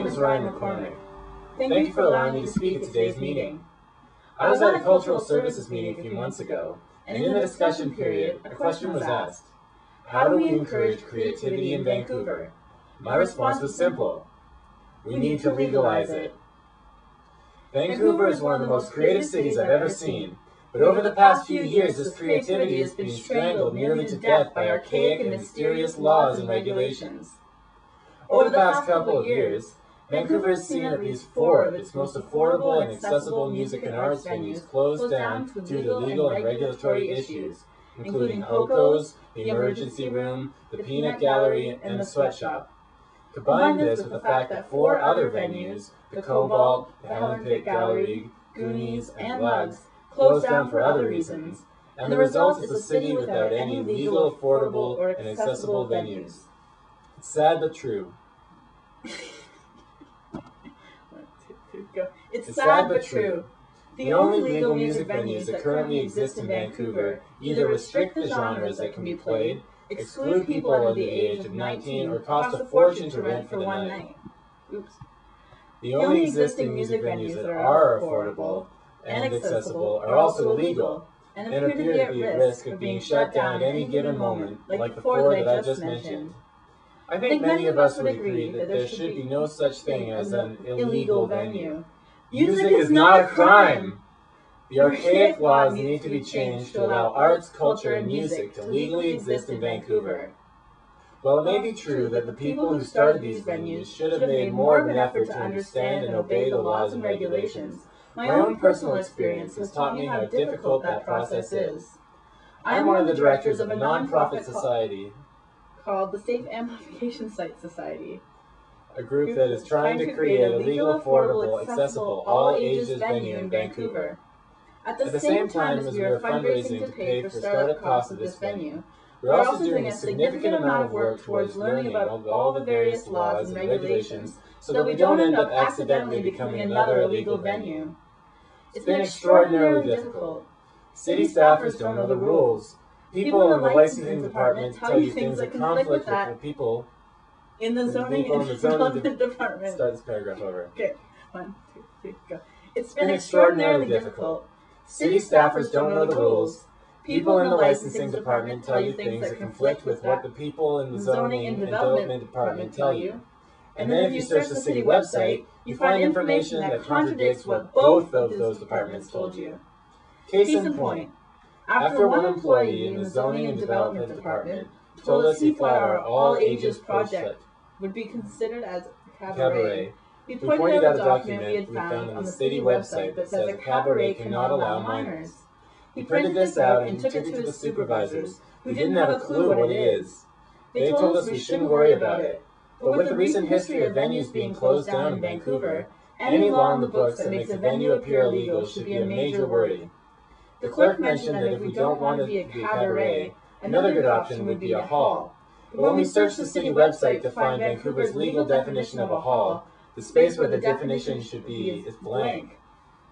name is Ryan McCormick. Thank you for allowing me to speak at today's meeting. I was at a cultural services meeting a few months ago, and in the discussion period, a question was asked: how do we encourage creativity in Vancouver? My response was simple: we need to legalize it. Vancouver is one of the most creative cities I've ever seen, but over the past few years this creativity has been strangled nearly to death by archaic and mysterious laws and regulations. Over the past couple of years, Vancouver has seen at least 4 of its most affordable and accessible music and arts venues closed down due to legal and regulatory issues, including Hoko's, the Emergency Room, the Peanut Gallery, and the Sweatshop. Combine this with the fact that 4 other venues, the Cobalt, the Helen Pitt Gallery, Goonies, and Lugs, closed down for other reasons, and the result is a city without any legal, affordable, or accessible venues. It's sad but true. It's sad but true. The only legal music venues that currently exist in Vancouver either restrict the genres that can be played, exclude people under the age of 19, or cost a fortune to rent for one night. The only existing music venues that are affordable and accessible are also illegal, and appear to be at risk of being shut down at any given moment, like the 4 that I just mentioned. I think many of us would agree that there should be no such thing as an illegal venue. Music is not a crime! The archaic laws need to be changed to allow arts, culture, and music to legally exist in Vancouver. While it may be true that the people who started these venues should have made more of an effort to understand and obey the laws and regulations, my own personal experience has taught me how difficult that process is. I am one of the directors of a non-profit society called the Safe Amplification Site Society, a group that is trying to create a legal, affordable, accessible, all-ages venue in Vancouver. At the same time as we are fundraising to pay for startup costs of this venue, we're also doing a significant amount of work towards learning about all the various laws and regulations so that we don't end up accidentally becoming another illegal venue. It's been extraordinarily difficult. City staffers don't know the rules. People in the licensing department tell you things that conflict with the people in the zoning and development department. Start this paragraph over. Okay, 1, 2, 3, go. It's been extraordinarily difficult. City staffers don't know the rules. People in the licensing department tell you things that conflict with what the people in the zoning and development department tell you. And then if you search the city website, you find information that contradicts what both of those departments told you. Case in point, after one employee in the zoning and development department told us he thought our all-ages project would be considered as a cabaret, we pointed out a document we had found on the city website that says a cabaret cannot allow minors. He printed this out and took it to his supervisors, who didn't have a clue what it is. They told us we shouldn't worry about it, but with the recent history of venues being closed down in Vancouver, any law in the books that makes a venue appear illegal should be a major worry. The clerk mentioned that if we don't want it to be a cabaret, another good option would be a hall. But when we searched the city website to find Vancouver's legal definition of a hall, the space where the definition should be is blank.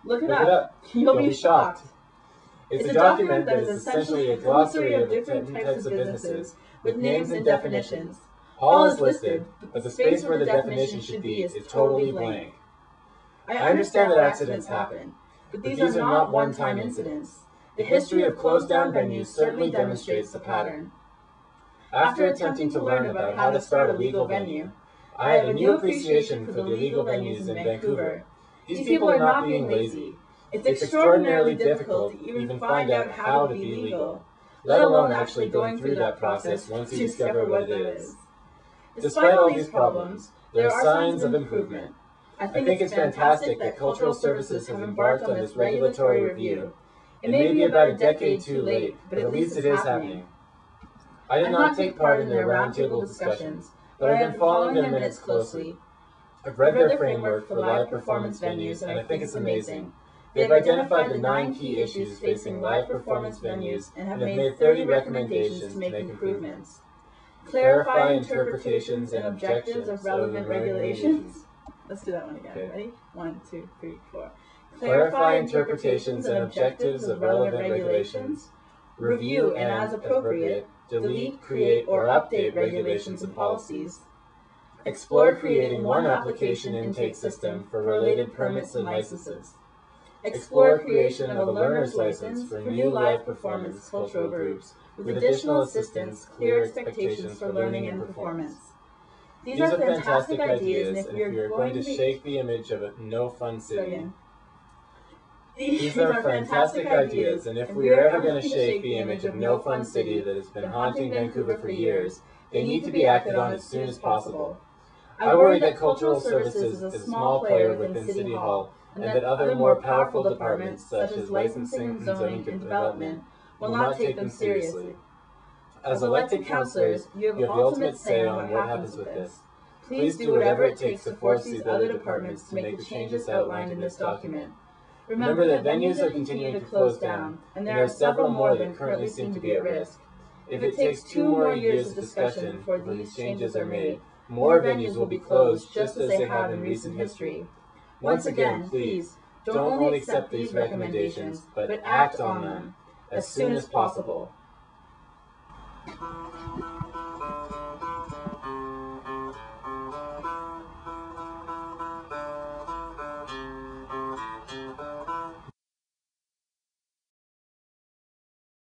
Look it up. You'll be shocked. It's a document that is essentially a glossary of different types of businesses, with names and definitions. Hall is listed, but the space where the definition should be is totally blank. I understand that accidents happen, but these are not one-time incidents. The history of closed-down venues certainly demonstrates the pattern. After attempting to learn about how to start a legal venue, I have a new appreciation for the legal venues in Vancouver. These people are not being lazy. It's extraordinarily difficult to even find out how to be legal, let alone actually going through that process once you discover what it is. Despite all these problems, there are signs of improvement. I think it's fantastic that cultural services have embarked on this regulatory review. It may be about a decade too late, but at least it is happening. I did not take part in their roundtable discussions, but I've been following their minutes closely. I've read their framework for live performance venues, and I think it's amazing. They've identified the 9 key issues facing live performance venues and have made 30 recommendations to make improvements. Clarify interpretations and objectives of relevant regulations. Let's do that one again. Okay. Ready? 1, 2, 3, 4. Clarify interpretations and objectives of relevant regulations. Review and, as appropriate, delete, create, or update regulations and policies. Explore creating one application intake system for related permits and licenses. Explore creation of a learner's license for new live performance cultural groups with additional assistance, clear expectations for learning and performance. These are fantastic ideas, and if we are going to shake the image of a no-fun city, these are fantastic ideas, and if we are ever going to shake the image of no-fun city that has been haunting Vancouver for years, they need to be acted on as soon as possible. I worry that Cultural Services is a small player within City Hall, and that other more powerful departments, such as licensing, zoning, and development, will not take them seriously. As elected councillors, you have the ultimate say on what happens with this. Please do whatever it takes to force these other departments to make the changes outlined in this document. Remember that venues are continuing to close down, and there are several more that currently seem to be at risk. If it takes 2 more years of discussion before these changes are made, more venues will be closed just as they have in recent history. Once again, please, don't only accept these recommendations, but act on them as soon as possible.